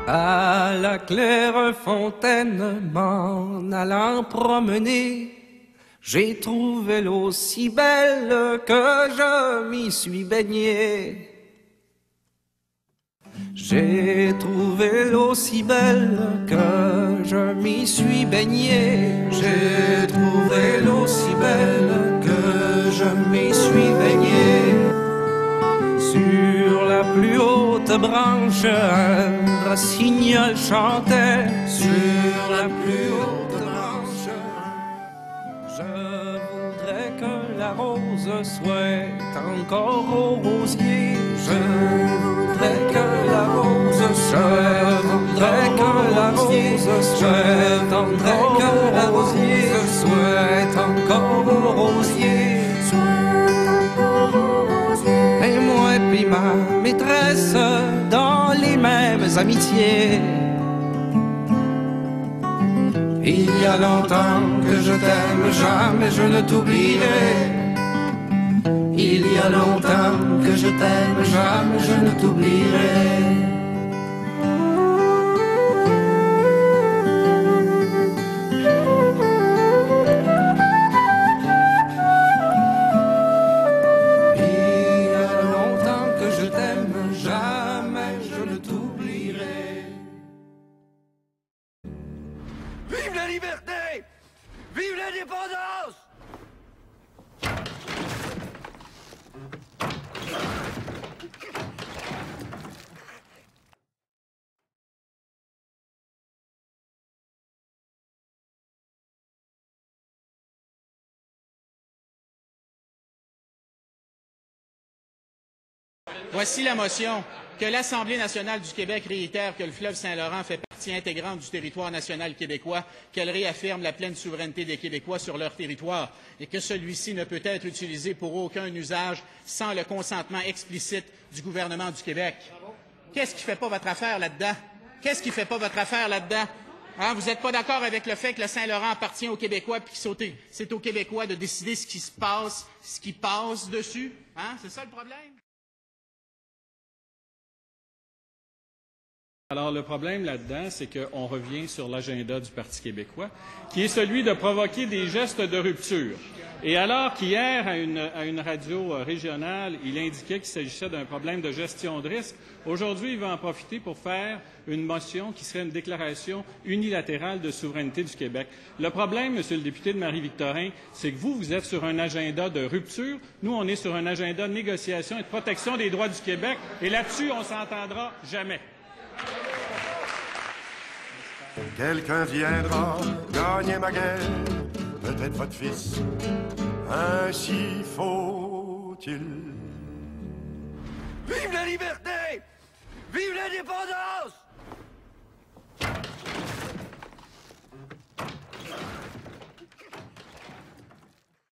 À la claire fontaine, m'en allant promener, j'ai trouvé l'eau si belle que je m'y suis baigné. J'ai trouvé l'eau si belle que je m'y suis baigné. J'ai trouvé l'eau si belle que je m'y suis baigné. Sur la plus haute branche, un rossignol chantait. Sur la plus haute branche, je voudrais que la rose soit encore au rosier. Je voudrais que la rose soit, je voudrais que la rose soit, je voudrais que la rosier soit encore au rosier. Et moi puis ma maîtresse dans les mêmes amitiés. Il y a longtemps que je t'aime, jamais je ne t'oublierai. Il y a longtemps que je t'aime, jamais je ne t'oublierai. Il y a longtemps que je t'aime, jamais je ne t'oublierai. Vive la liberté! Vive l'indépendance! Voici la motion. Que l'Assemblée nationale du Québec réitère que le fleuve Saint-Laurent fait partie intégrante du territoire national québécois, qu'elle réaffirme la pleine souveraineté des Québécois sur leur territoire et que celui-ci ne peut être utilisé pour aucun usage sans le consentement explicite du gouvernement du Québec. Qu'est-ce qui ne fait pas votre affaire là-dedans? Qu'est-ce qui ne fait pas votre affaire là-dedans? Hein, vous n'êtes pas d'accord avec le fait que le Saint-Laurent appartient aux Québécois puis que c'est aux Québécois de décider ce qui se passe, ce qui passe dessus? Hein? C'est ça le problème? Alors, le problème là-dedans, c'est qu'on revient sur l'agenda du Parti québécois, qui est celui de provoquer des gestes de rupture. Et alors qu'hier, à une radio régionale, il indiquait qu'il s'agissait d'un problème de gestion de risque, aujourd'hui, il va en profiter pour faire une motion qui serait une déclaration unilatérale de souveraineté du Québec. Le problème, Monsieur le député de Marie-Victorin, c'est que vous êtes sur un agenda de rupture. Nous, on est sur un agenda de négociation et de protection des droits du Québec. Et là-dessus, on ne s'entendra jamais. Quelqu'un viendra gagner ma guerre, peut-être votre fils, ainsi faut-il. Vive la liberté! Vive l'indépendance!